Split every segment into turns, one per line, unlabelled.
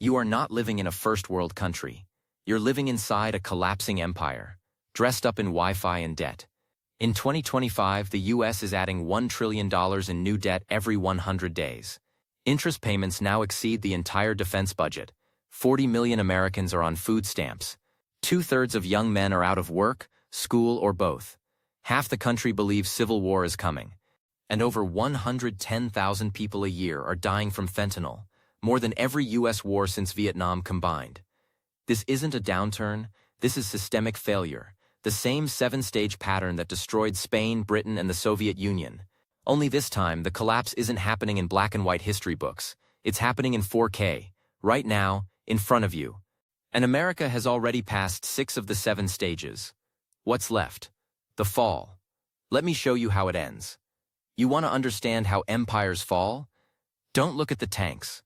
You are not living in a first world country. You're living inside a collapsing empire, dressed up in Wi-Fi and debt. In 2025, the US is adding $1 trillion in new debt every 100 days. Interest payments now exceed the entire defense budget. 40 million Americans are on food stamps. 2/3 of young men are out of work, school, or both. Half the country believes civil war is coming. And over 110,000 people a year are dying from fentanyl, more than every US war since Vietnam combined. This isn't a downturn, this is systemic failure, the same 7-stage pattern that destroyed Spain, Britain, and the Soviet Union. Only this time, the collapse isn't happening in black and white history books. It's happening in 4K, right now, in front of you. And America has already passed 6 of the 7 stages. What's left? The fall. Let me show you how it ends. You want to understand how empires fall? Don't look at the tanks.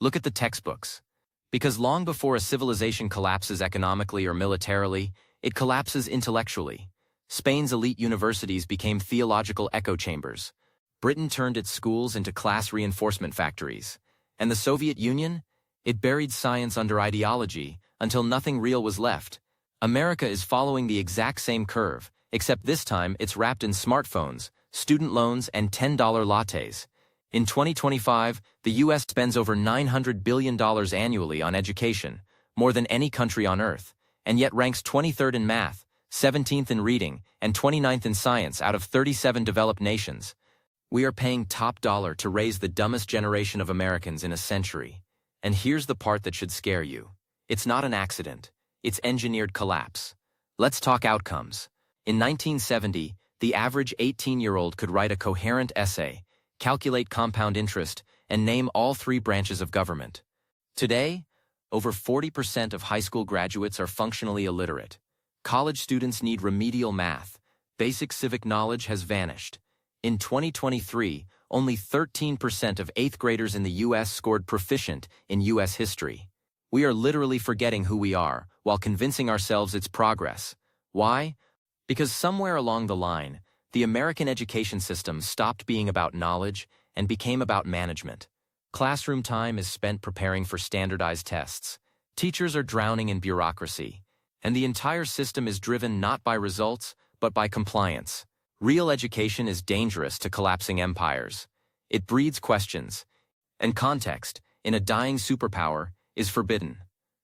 Look at the textbooks. Because long before a civilization collapses economically or militarily, it collapses intellectually. Spain's elite universities became theological echo chambers. Britain turned its schools into class reinforcement factories. And the Soviet Union? It buried science under ideology until nothing real was left. America is following the exact same curve, except this time it's wrapped in smartphones, student loans, and $10 lattes. In 2025, the U.S. spends over $900 billion annually on education, more than any country on Earth, and yet ranks 23rd in math, 17th in reading, and 29th in science out of 37 developed nations. We are paying top dollar to raise the dumbest generation of Americans in a century. And here's the part that should scare you. It's not an accident. It's engineered collapse. Let's talk outcomes. In 1970, the average 18-year-old could write a coherent essay, calculate compound interest, and name all 3 branches of government. Today, over 40% of high school graduates are functionally illiterate. College students need remedial math. Basic civic knowledge has vanished. In 2023, only 13% of 8th graders in the U.S. scored proficient in U.S. history. We are literally forgetting who we are, while convincing ourselves it's progress. Why? Because somewhere along the line, the American education system stopped being about knowledge and became about management. Classroom time is spent preparing for standardized tests. Teachers are drowning in bureaucracy. And the entire system is driven not by results, but by compliance. Real education is dangerous to collapsing empires. It breeds questions. And context, in a dying superpower, is forbidden.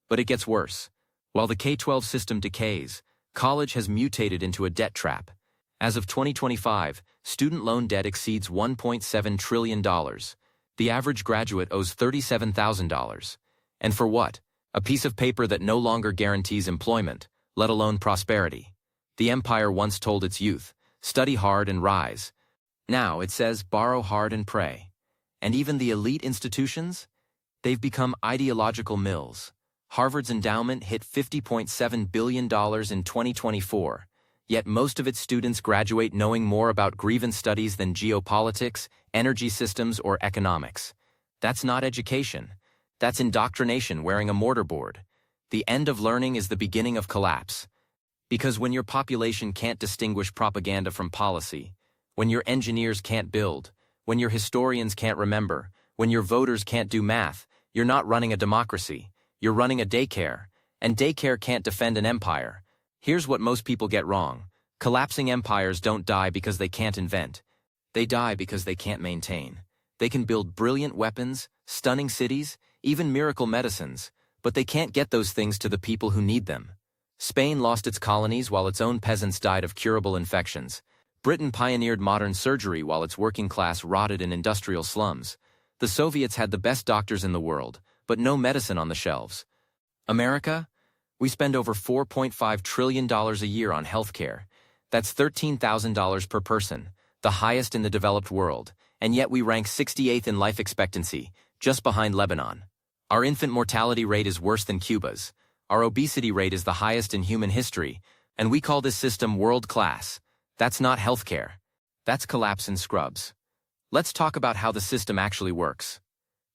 But it gets worse. While the K-12 system decays, college has mutated into a debt trap. As of 2025, student loan debt exceeds $1.7 trillion. The average graduate owes $37,000. And for what? A piece of paper that no longer guarantees employment, let alone prosperity. The empire once told its youth, study hard and rise. Now it says borrow hard and pray. And even the elite institutions? They've become ideological mills. Harvard's endowment hit $50.7 billion in 2024, yet most of its students graduate knowing more about grievance studies than geopolitics, energy systems, or economics. That's not education. That's indoctrination wearing a mortarboard. The end of learning is the beginning of collapse. Because when your population can't distinguish propaganda from policy, when your engineers can't build, when your historians can't remember, when your voters can't do math, you're not running a democracy. You're running a daycare, and daycare can't defend an empire. Here's what most people get wrong. Collapsing empires don't die because they can't invent. They die because they can't maintain. They can build brilliant weapons, stunning cities, even miracle medicines, but they can't get those things to the people who need them. Spain lost its colonies while its own peasants died of curable infections. Britain pioneered modern surgery while its working class rotted in industrial slums. The Soviets had the best doctors in the world, but no medicine on the shelves. America? We spend over $4.5 trillion a year on healthcare. That's $13,000 per person, the highest in the developed world, and yet we rank 68th in life expectancy, just behind Lebanon. Our infant mortality rate is worse than Cuba's. Our obesity rate is the highest in human history, and we call this system world-class. That's not healthcare. That's collapse in scrubs. Let's talk about how the system actually works.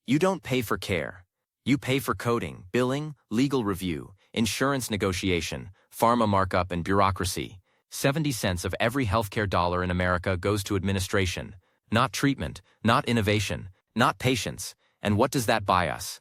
You don't pay for care. You pay for coding, billing, legal review, insurance negotiation, pharma markup, and bureaucracy. 70 cents of every healthcare dollar in America goes to administration, not treatment, not innovation, not patients. And what does that buy us?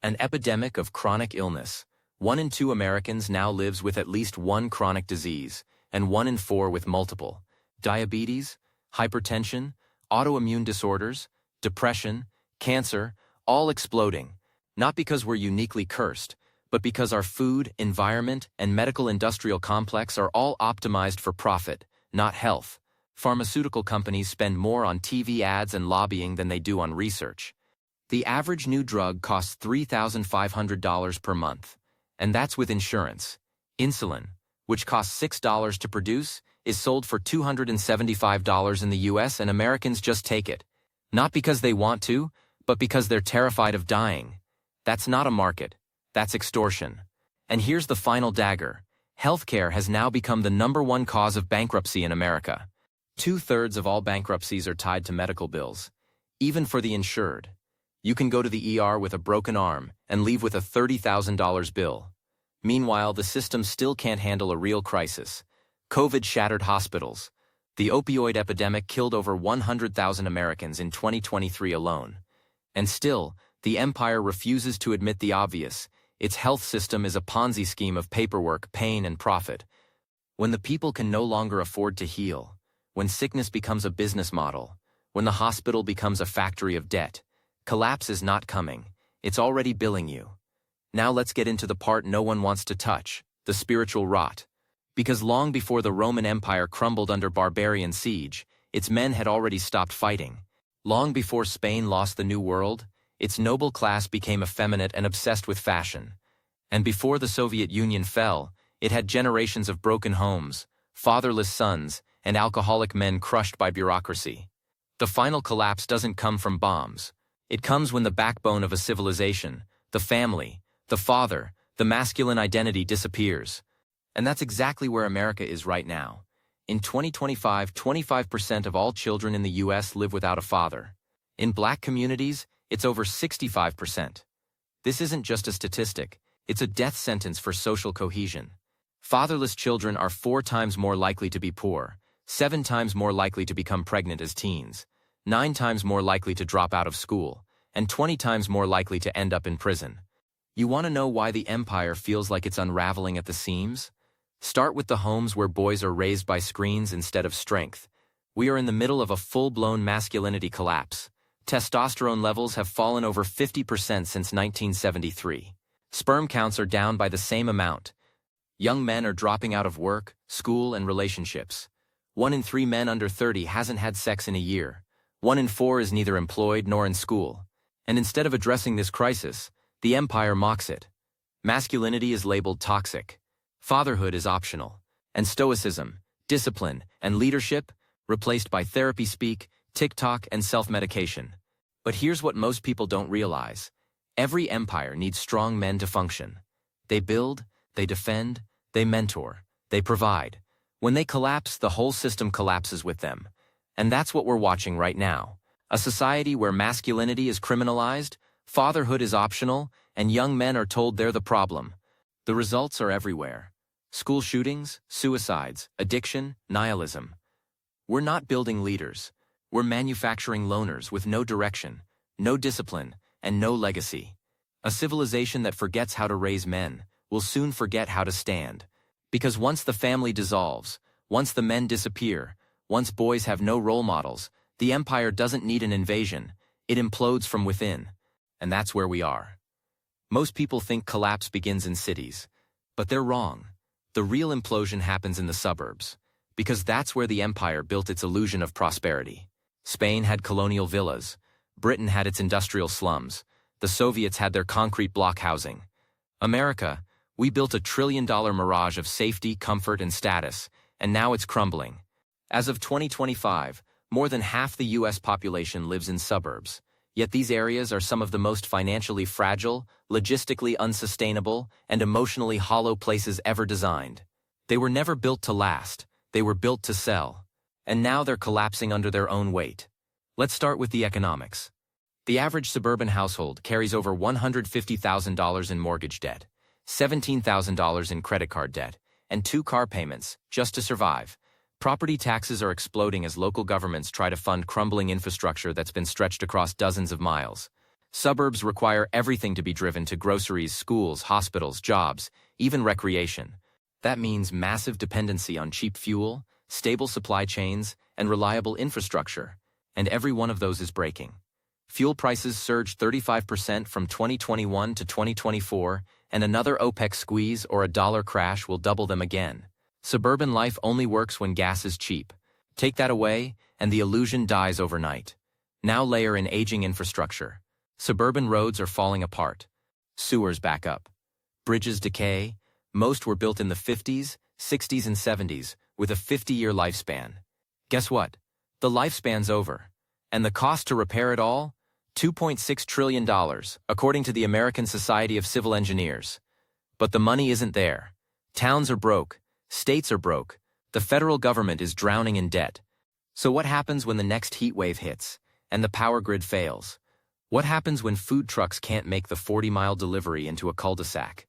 An epidemic of chronic illness. 1 in 2 Americans now lives with at least one chronic disease, and 1 in 4 with multiple. Diabetes, hypertension, autoimmune disorders, depression, cancer, all exploding. Not because we're uniquely cursed, but because our food, environment, and medical industrial complex are all optimized for profit, not health. Pharmaceutical companies spend more on TV ads and lobbying than they do on research. The average new drug costs $3,500 per month, and that's with insurance. Insulin, which costs $6 to produce, is sold for $275 in the US, and Americans just take it. Not because they want to, but because they're terrified of dying. That's not a market. That's extortion. And here's the final dagger. Healthcare has now become the #1 cause of bankruptcy in America. 2/3 of all bankruptcies are tied to medical bills, even for the insured. You can go to the ER with a broken arm and leave with a $30,000 bill. Meanwhile, the system still can't handle a real crisis. COVID shattered hospitals. The opioid epidemic killed over 100,000 Americans in 2023 alone. And still, the empire refuses to admit the obvious. Its health system is a Ponzi scheme of paperwork, pain, and profit. When the people can no longer afford to heal, when sickness becomes a business model, when the hospital becomes a factory of debt, collapse is not coming. It's already billing you. Now let's get into the part no one wants to touch, the spiritual rot. Because long before the Roman Empire crumbled under barbarian siege, its men had already stopped fighting. Long before Spain lost the New World, its noble class became effeminate and obsessed with fashion. And before the Soviet Union fell, it had generations of broken homes, fatherless sons, and alcoholic men crushed by bureaucracy. The final collapse doesn't come from bombs. It comes when the backbone of a civilization, the family, the father, the masculine identity disappears. And that's exactly where America is right now. In 2025, 25% of all children in the US live without a father. In Black communities, it's over 65%. This isn't just a statistic, it's a death sentence for social cohesion. Fatherless children are 4 times more likely to be poor, 7 times more likely to become pregnant as teens, 9 times more likely to drop out of school, and 20 times more likely to end up in prison. You want to know why the empire feels like it's unraveling at the seams? Start with the homes where boys are raised by screens instead of strength. We are in the middle of a full-blown masculinity collapse. Testosterone levels have fallen over 50% since 1973. Sperm counts are down by the same amount. Young men are dropping out of work, school, and relationships. 1 in 3 men under 30 hasn't had sex in a year. 1 in 4 is neither employed nor in school. And instead of addressing this crisis, the empire mocks it. Masculinity is labeled toxic. Fatherhood is optional. And stoicism, discipline, and leadership replaced by therapy speak, TikTok, and self-medication. But here's what most people don't realize. Every empire needs strong men to function. They build, they defend, they mentor, they provide. When they collapse, the whole system collapses with them. And that's what we're watching right now. A society where masculinity is criminalized, fatherhood is optional, and young men are told they're the problem. The results are everywhere. School shootings, suicides, addiction, nihilism. We're not building leaders. We're manufacturing loners with no direction, no discipline, and no legacy. A civilization that forgets how to raise men will soon forget how to stand. Because once the family dissolves, once the men disappear, once boys have no role models, the empire doesn't need an invasion, it implodes from within. And that's where we are. Most people think collapse begins in cities, but they're wrong. The real implosion happens in the suburbs, because that's where the empire built its illusion of prosperity. Spain had colonial villas, Britain had its industrial slums, the Soviets had their concrete block housing. America, we built a $1 trillion mirage of safety, comfort, and status, and now it's crumbling. As of 2025, more than half the U.S. population lives in suburbs, yet these areas are some of the most financially fragile, logistically unsustainable, and emotionally hollow places ever designed. They were never built to last, they were built to sell. And now they're collapsing under their own weight. Let's start with the economics. The average suburban household carries over $150,000 in mortgage debt, $17,000 in credit card debt, and 2 car payments, just to survive. Property taxes are exploding as local governments try to fund crumbling infrastructure that's been stretched across dozens of miles. Suburbs require everything to be driven to groceries, schools, hospitals, jobs, even recreation. That means massive dependency on cheap fuel, stable supply chains, and reliable infrastructure, and every one of those is breaking. Fuel prices surged 35% from 2021 to 2024, and another OPEC squeeze or a dollar crash will double them again. Suburban life only works when gas is cheap. Take that away, and the illusion dies overnight. Now layer in aging infrastructure. Suburban roads are falling apart. Sewers back up. Bridges decay. Most were built in the 50s, 60s, and 70s, with a 50-year lifespan. Guess what? The lifespan's over. And the cost to repair it all? $2.6 trillion, according to the American Society of Civil Engineers. But the money isn't there. Towns are broke. States are broke. The federal government is drowning in debt. So what happens when the next heat wave hits and the power grid fails? What happens when food trucks can't make the 40-mile delivery into a cul-de-sac?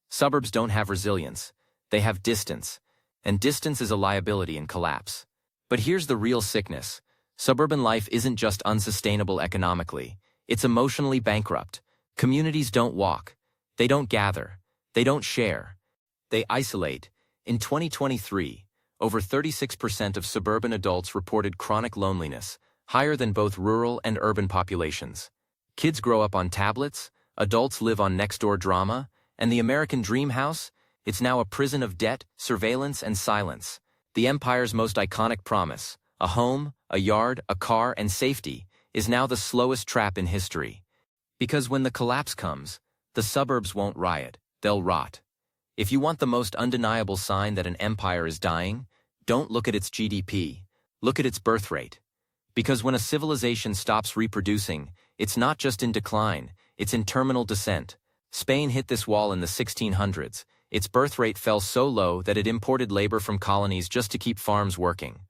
Suburbs don't have resilience. They have distance. And distance is a liability in collapse. But here's the real sickness. Suburban life isn't just unsustainable economically. It's emotionally bankrupt. Communities don't walk. They don't gather. They don't share. They isolate. In 2023, over 36% of suburban adults reported chronic loneliness, higher than both rural and urban populations. Kids grow up on tablets, adults live on next-door drama, and the American dream house, it's now a prison of debt, surveillance, and silence. The empire's most iconic promise, a home, a yard, a car, and safety, is now the slowest trap in history. Because when the collapse comes, the suburbs won't riot, they'll rot. If you want the most undeniable sign that an empire is dying, don't look at its GDP, look at its birth rate. Because when a civilization stops reproducing, it's not just in decline, it's in terminal descent. Spain hit this wall in the 1600s. Its birth rate fell so low that it imported labor from colonies just to keep farms working.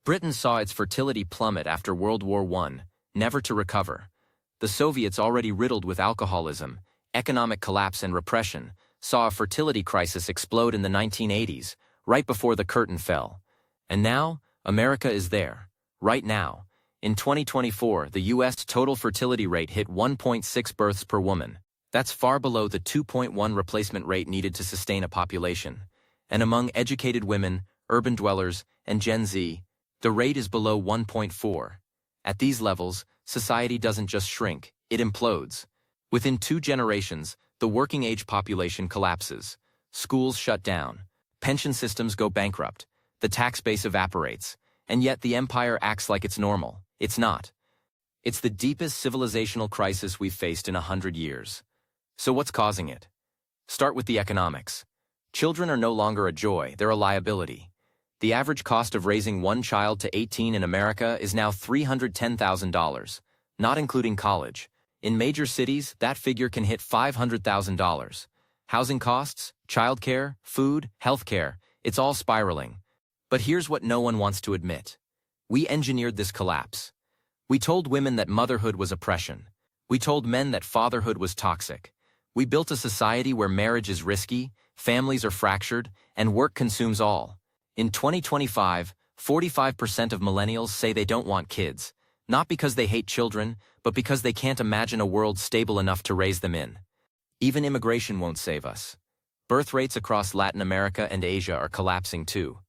Britain saw its fertility plummet after World War I, never to recover. The Soviets, already riddled with alcoholism, economic collapse and repression, saw a fertility crisis explode in the 1980s, right before the curtain fell. And now, America is there. Right now. In 2024, the U.S. total fertility rate hit 1.6 births per woman. That's far below the 2.1 replacement rate needed to sustain a population. And among educated women, urban dwellers, and Gen Z, the rate is below 1.4. At these levels, society doesn't just shrink, it implodes. Within 2 generations, the working-age population collapses. Schools shut down. Pension systems go bankrupt. The tax base evaporates. And yet the empire acts like it's normal. It's not. It's the deepest civilizational crisis we've faced in 100 years. So what's causing it? Start with the economics. Children are no longer a joy, they're a liability. The average cost of raising one child to 18 in America is now $310,000, not including college. In major cities, that figure can hit $500,000. Housing costs, childcare, food, healthcare, it's all spiraling. But here's what no one wants to admit. We engineered this collapse. We told women that motherhood was oppression. We told men that fatherhood was toxic. We built a society where marriage is risky, families are fractured, and work consumes all. In 2025, 45% of millennials say they don't want kids, not because they hate children, but because they can't imagine a world stable enough to raise them in. Even immigration won't save us. Birth rates across Latin America and Asia are collapsing too.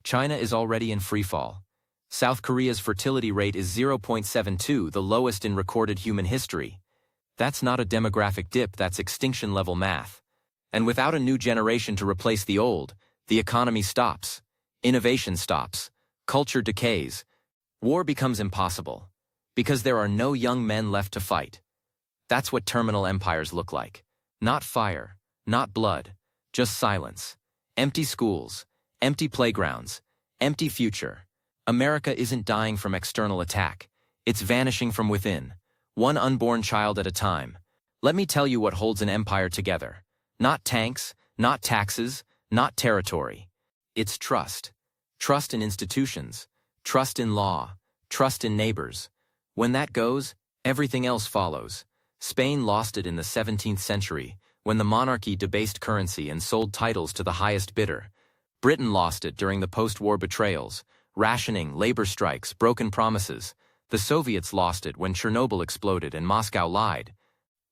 China is already in freefall. South Korea's fertility rate is 0.72, the lowest in recorded human history. That's not a demographic dip, that's extinction-level math. And without a new generation to replace the old, the economy stops. Innovation stops. Culture decays. War becomes impossible. Because there are no young men left to fight. That's what terminal empires look like. Not fire, not blood, just silence. Empty schools, empty playgrounds, empty future. America isn't dying from external attack. It's vanishing from within. One unborn child at a time. Let me tell you what holds an empire together. Not tanks, not taxes, not territory. It's trust. Trust in institutions. Trust in law. Trust in neighbors. When that goes, everything else follows. Spain lost it in the 17th century, when the monarchy debased currency and sold titles to the highest bidder. Britain lost it during the post-war betrayals, rationing, labor strikes, broken promises. The Soviets lost it when Chernobyl exploded and Moscow lied.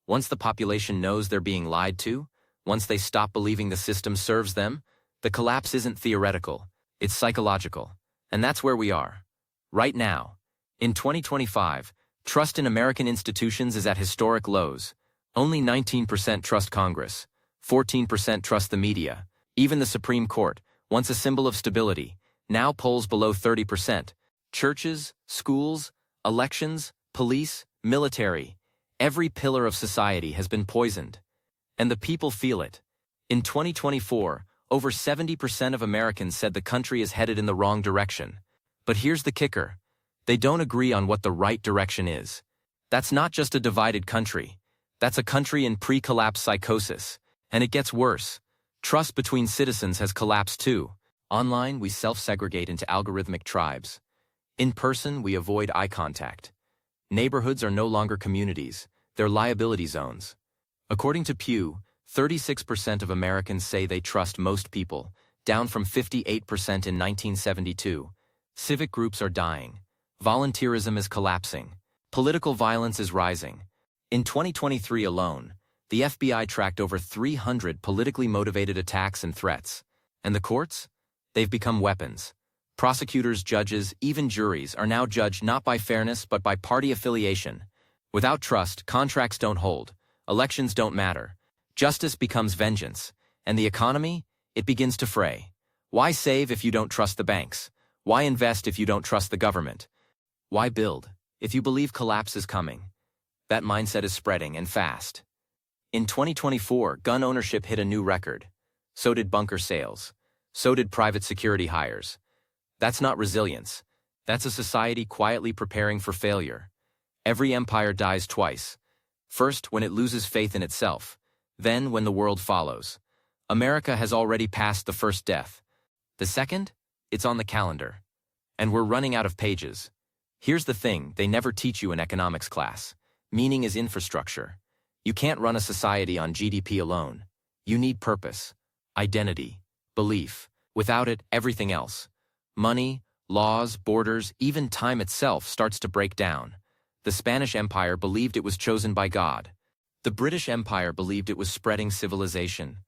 Once the population knows they're being lied to, once they stop believing the system serves them, the collapse isn't theoretical, it's psychological. And that's where we are. Right now. In 2025, trust in American institutions is at historic lows. Only 19% trust Congress, 14% trust the media. Even the Supreme Court, once a symbol of stability, now polls below 30%. Churches, schools, elections, police, military, every pillar of society has been poisoned. And the people feel it. In 2024, over 70% of Americans said the country is headed in the wrong direction. But here's the kicker. They don't agree on what the right direction is. That's not just a divided country. That's a country in pre-collapse psychosis. And it gets worse. Trust between citizens has collapsed too. Online, we self-segregate into algorithmic tribes. In person, we avoid eye contact. Neighborhoods are no longer communities, they're liability zones. According to Pew, 36% of Americans say they trust most people, down from 58% in 1972. Civic groups are dying. Volunteerism is collapsing. Political violence is rising. In 2023 alone, the FBI tracked over 300 politically motivated attacks and threats. And the courts? They've become weapons. Prosecutors, judges, even juries are now judged not by fairness but by party affiliation. Without trust, contracts don't hold. Elections don't matter. Justice becomes vengeance. And the economy? It begins to fray. Why save if you don't trust the banks? Why invest if you don't trust the government? Why build if you believe collapse is coming? That mindset is spreading and fast. In 2024, gun ownership hit a new record. So did bunker sales. So did private security hires. That's not resilience. That's a society quietly preparing for failure. Every empire dies twice. First, when it loses faith in itself. Then, when the world follows. America has already passed the first death. The second? It's on the calendar. And we're running out of pages. Here's the thing they never teach you in economics class. Meaning is infrastructure. You can't run a society on GDP alone. You need purpose, identity, belief. Without it, everything else. Money, laws, borders, even time itself starts to break down. The Spanish Empire believed it was chosen by God. The British Empire believed it was spreading civilization.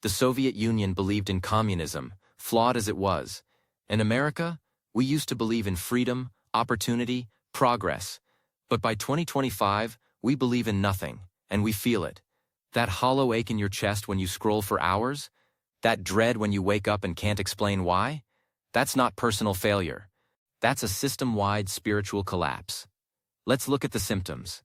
The Soviet Union believed in communism, flawed as it was. In America, we used to believe in freedom, opportunity, progress. But by 2025, we believe in nothing, and we feel it. That hollow ache in your chest when you scroll for hours? That dread when you wake up and can't explain why? That's not personal failure. That's a system-wide spiritual collapse. Let's look at the symptoms.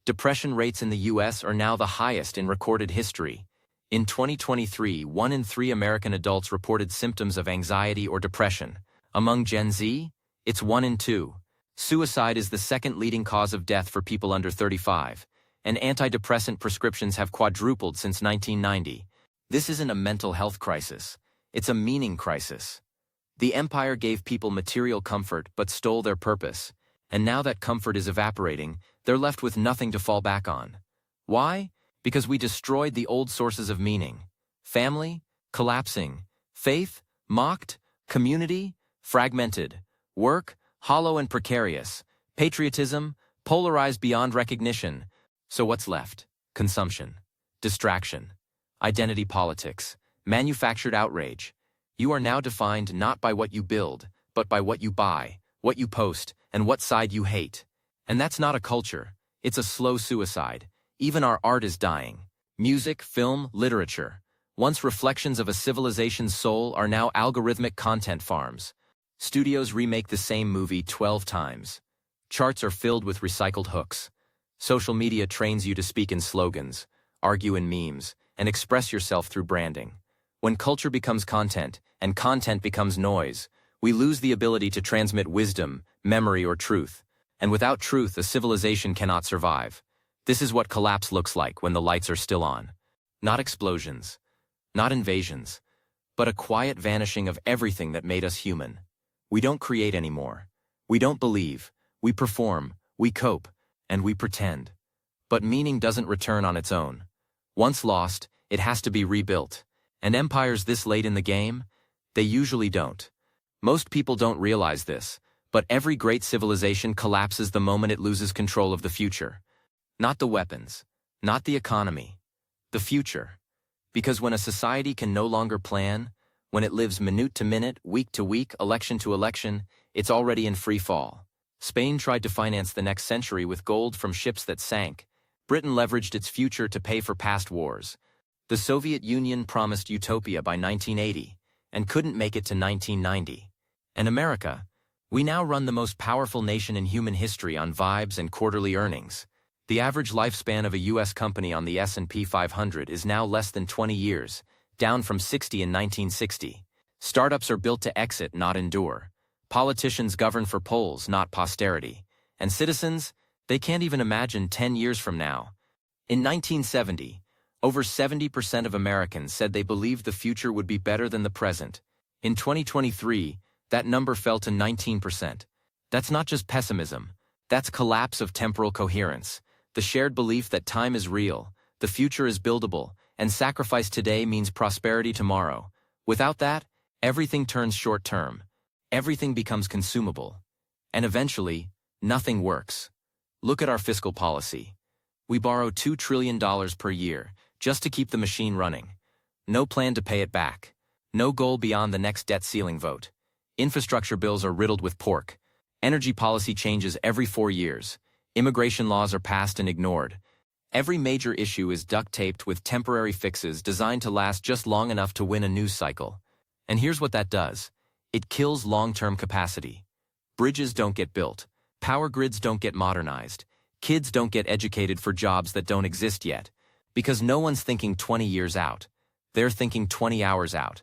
Depression rates in the U.S. are now the highest in recorded history. In 2023, 1 in 3 American adults reported symptoms of anxiety or depression. Among Gen Z, it's 1 in 2. Suicide is the second leading cause of death for people under 35, and antidepressant prescriptions have quadrupled since 1990. This isn't a mental health crisis. It's a meaning crisis. The empire gave people material comfort but stole their purpose. And now that comfort is evaporating, they're left with nothing to fall back on. Why? Because we destroyed the old sources of meaning. Family? Collapsing. Faith? Mocked. Community? Fragmented. Work? Hollow and precarious. Patriotism? Polarized beyond recognition. So what's left? Consumption. Distraction. Identity politics. Manufactured outrage. You are now defined not by what you build, but by what you buy, what you post, and what side you hate. And that's not a culture. It's a slow suicide. Even our art is dying. Music, film, literature. Once reflections of a civilization's soul are now algorithmic content farms. Studios remake the same movie 12 times. Charts are filled with recycled hooks. Social media trains you to speak in slogans, argue in memes, and express yourself through branding. When culture becomes content, and content becomes noise, we lose the ability to transmit wisdom, memory, or truth. And without truth, a civilization cannot survive. This is what collapse looks like when the lights are still on. Not explosions, not invasions, but a quiet vanishing of everything that made us human. We don't create anymore. We don't believe. We perform, we cope, and we pretend. But meaning doesn't return on its own. Once lost, it has to be rebuilt. And empires this late in the game? They usually don't. Most people don't realize this, but every great civilization collapses the moment it loses control of the future. Not the weapons, Not the economy. The future. Because when a society can no longer plan, when it lives minute to minute, week to week, election to election, it's already in free fall. Spain tried to finance the next century with gold from ships that sank. Britain leveraged its future to pay for past wars. The Soviet Union promised utopia by 1980 and couldn't make it to 1990. And America? We now run the most powerful nation in human history on vibes and quarterly earnings. The average lifespan of a U.S. company on the S&P 500 is now less than 20 years, down from 60 in 1960. Startups are built to exit, not endure. Politicians govern for polls, not posterity. And citizens, they can't even imagine 10 years from now. In 1970, over 70% of Americans said they believed the future would be better than the present. In 2023, that number fell to 19%. That's not just pessimism. That's collapse of temporal coherence. The shared belief that time is real, the future is buildable, and sacrifice today means prosperity tomorrow. Without that, everything turns short-term. Everything becomes consumable. And eventually, nothing works. Look at our fiscal policy. We borrow $2 trillion per year just to keep the machine running. No plan to pay it back. No goal beyond the next debt ceiling vote. Infrastructure bills are riddled with pork. Energy policy changes every 4 years. Immigration laws are passed and ignored. Every major issue is duct-taped with temporary fixes designed to last just long enough to win a news cycle. And here's what that does. It kills long-term capacity. Bridges don't get built. Power grids don't get modernized. Kids don't get educated for jobs that don't exist yet. Because no one's thinking 20 years out. They're thinking 20 hours out.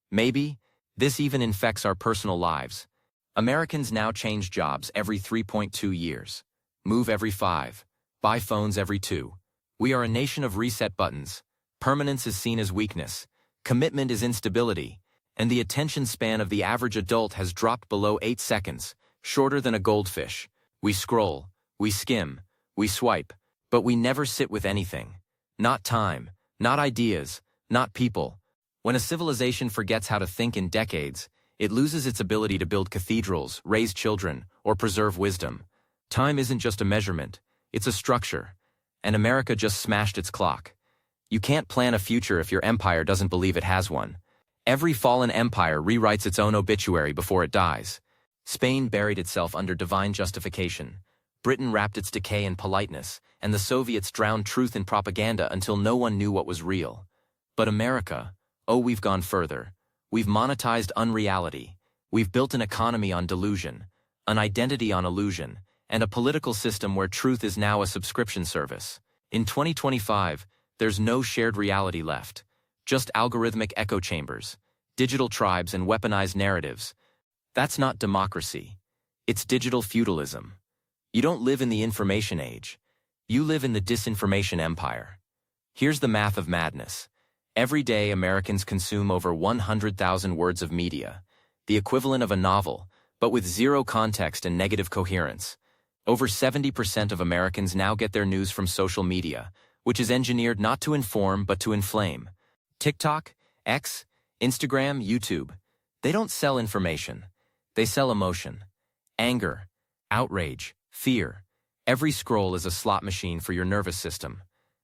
Maybe this even infects our personal lives. Americans now change jobs every 3.2 years. Move every 5. Buy phones every 2. We are a nation of reset buttons. Permanence is seen as weakness. Commitment is instability. And the attention span of the average adult has dropped below 8 seconds, shorter than a goldfish. We scroll, we skim, we swipe, but we never sit with anything. Not time, not ideas, not people. When a civilization forgets how to think in decades, it loses its ability to build cathedrals, raise children, or preserve wisdom. Time isn't just a measurement, it's a structure. And America just smashed its clock. You can't plan a future if your empire doesn't believe it has one. Every fallen empire rewrites its own obituary before it dies. Spain buried itself under divine justification. Britain wrapped its decay in politeness, and the Soviets drowned truth in propaganda until no one knew what was real. But America, oh, we've gone further. We've monetized unreality. We've built an economy on delusion, an identity on illusion, and a political system where truth is now a subscription service. In 2025, there's no shared reality left. Just algorithmic echo chambers, digital tribes, and weaponized narratives. That's not democracy. It's digital feudalism. You don't live in the information age. You live in the disinformation empire. Here's the math of madness. Every day, Americans consume over 100,000 words of media, the equivalent of a novel, but with zero context and negative coherence. Over 70% of Americans now get their news from social media, which is engineered not to inform but to inflame. TikTok, X, Instagram, YouTube. They don't sell information. They sell emotion. Anger, outrage, fear. Every scroll is a slot machine for your nervous system.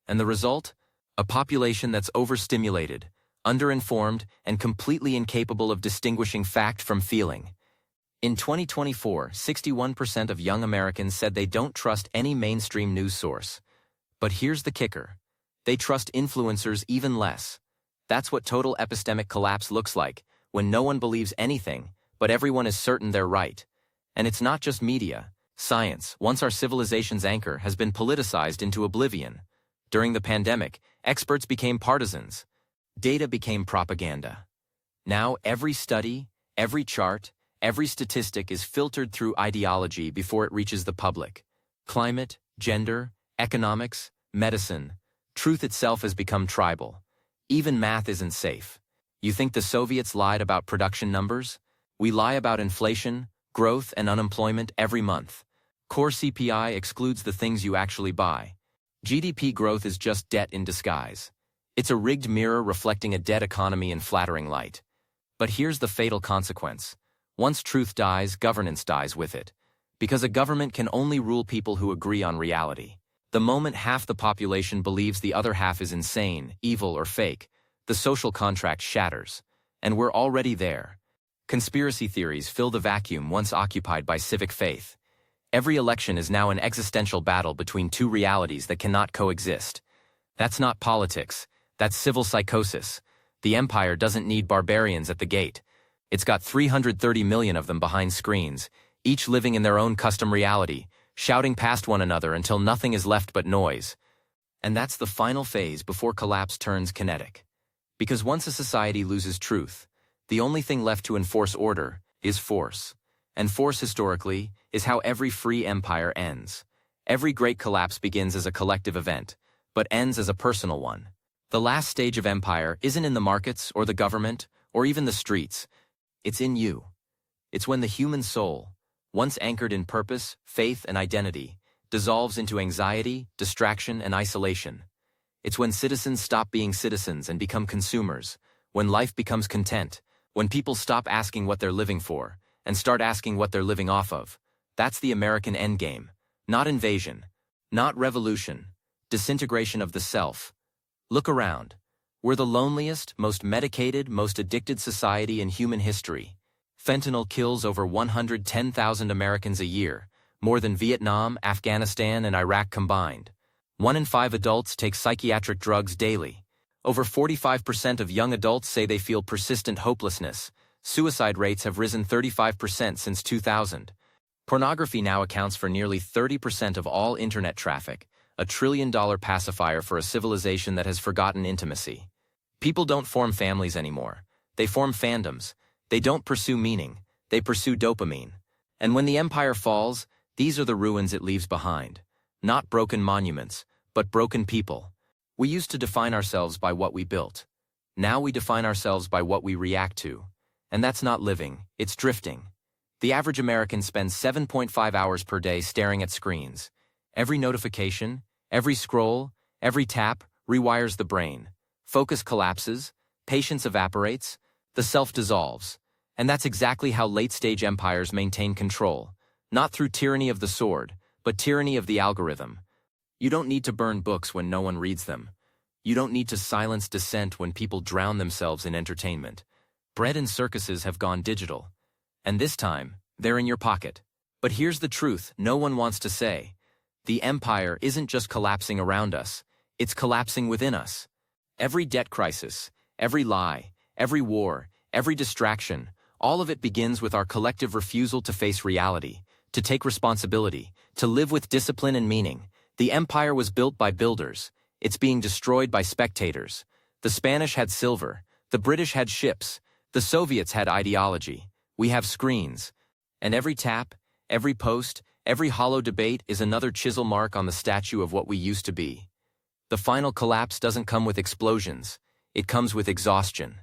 And the result? A population that's overstimulated, underinformed, and completely incapable of distinguishing fact from feeling. In 2024, 61% of young Americans said they don't trust any mainstream news source. But here's the kicker. They trust influencers even less. That's what total epistemic collapse looks like, when no one believes anything, but everyone is certain they're right. And it's not just media. Science, once our civilization's anchor, has been politicized into oblivion. During the pandemic, experts became partisans. Data became propaganda. Now every study, every chart, every statistic is filtered through ideology before it reaches the public. Climate, gender, economics, medicine. Truth itself has become tribal. Even math isn't safe. You think the Soviets lied about production numbers? We lie about inflation, growth, and unemployment every month. Core CPI excludes the things you actually buy. GDP growth is just debt in disguise. It's a rigged mirror reflecting a dead economy in flattering light. But here's the fatal consequence. Once truth dies, governance dies with it. Because a government can only rule people who agree on reality. The moment half the population believes the other half is insane, evil, or fake, the social contract shatters. And we're already there. Conspiracy theories fill the vacuum once occupied by civic faith. Every election is now an existential battle between two realities that cannot coexist. That's not politics. That's civil psychosis. The empire doesn't need barbarians at the gate. It's got 330 million of them behind screens, each living in their own custom reality, shouting past one another until nothing is left but noise. And that's the final phase before collapse turns kinetic. Because once a society loses truth, the only thing left to enforce order is force. And force, historically, is how every free empire ends. Every great collapse begins as a collective event, but ends as a personal one. The last stage of empire isn't in the markets or the government or even the streets. It's in you. It's when the human soul, once anchored in purpose, faith, and identity, dissolves into anxiety, distraction, and isolation. It's when citizens stop being citizens and become consumers, when life becomes content, when people stop asking what they're living for and start asking what they're living off of. That's the American endgame. Not invasion, not revolution, disintegration of the self. Look around. We're the loneliest, most medicated, most addicted society in human history. Fentanyl kills over 110,000 Americans a year, more than Vietnam, Afghanistan, and Iraq combined. 1 in 5 adults take psychiatric drugs daily. Over 45% of young adults say they feel persistent hopelessness. Suicide rates have risen 35% since 2000. Pornography now accounts for nearly 30% of all internet traffic, a $1 trillion pacifier for a civilization that has forgotten intimacy. People don't form families anymore. They form fandoms. They don't pursue meaning. They pursue dopamine. And when the empire falls, these are the ruins it leaves behind. Not broken monuments, but broken people. We used to define ourselves by what we built. Now we define ourselves by what we react to. And that's not living, it's drifting. The average American spends 7.5 hours per day staring at screens. Every notification, every scroll, every tap rewires the brain. Focus collapses, patience evaporates, the self dissolves. And that's exactly how late-stage empires maintain control. Not through tyranny of the sword, but tyranny of the algorithm. You don't need to burn books when no one reads them. You don't need to silence dissent when people drown themselves in entertainment. Bread and circuses have gone digital. And this time, they're in your pocket. But here's the truth no one wants to say. The empire isn't just collapsing around us, it's collapsing within us. Every debt crisis, every lie, every war, every distraction, all of it begins with our collective refusal to face reality, to take responsibility, to live with discipline and meaning. The empire was built by builders. It's being destroyed by spectators. The Spanish had silver. The British had ships. The Soviets had ideology. We have screens. And every tap, every post, every hollow debate is another chisel mark on the statue of what we used to be. The final collapse doesn't come with explosions. It comes with exhaustion.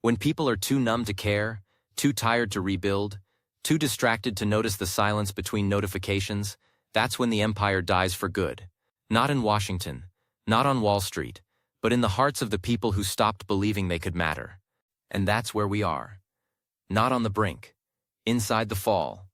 When people are too numb to care, too tired to rebuild, too distracted to notice the silence between notifications, that's when the empire dies for good. Not in Washington, not on Wall Street, but in the hearts of the people who stopped believing they could matter. And that's where we are. Not on the brink. Inside the fall.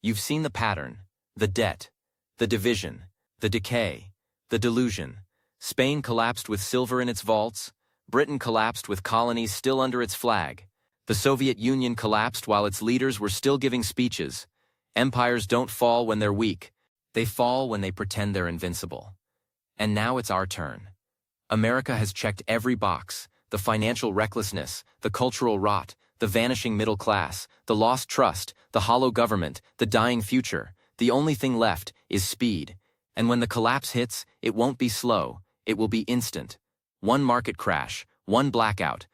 You've seen the pattern, the debt, the division, the decay, the delusion. Spain collapsed with silver in its vaults. Britain collapsed with colonies still under its flag. The Soviet Union collapsed while its leaders were still giving speeches. Empires don't fall when they're weak. They fall when they pretend they're invincible. And now it's our turn. America has checked every box: the financial recklessness, the cultural rot, the vanishing middle class, the lost trust, the hollow government, the dying future. The only thing left is speed. And when the collapse hits, it won't be slow, it will be instant. One market crash, one blackout,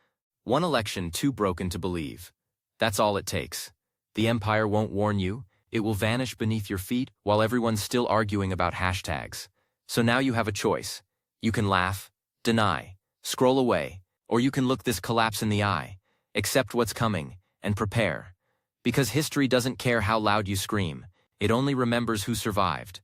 one election too broken to believe. That's all it takes. The empire won't warn you. It will vanish beneath your feet while everyone's still arguing about hashtags. So now you have a choice. You can laugh, deny, scroll away, or you can look this collapse in the eye, accept what's coming, and prepare. Because history doesn't care how loud you scream, it only remembers who survived.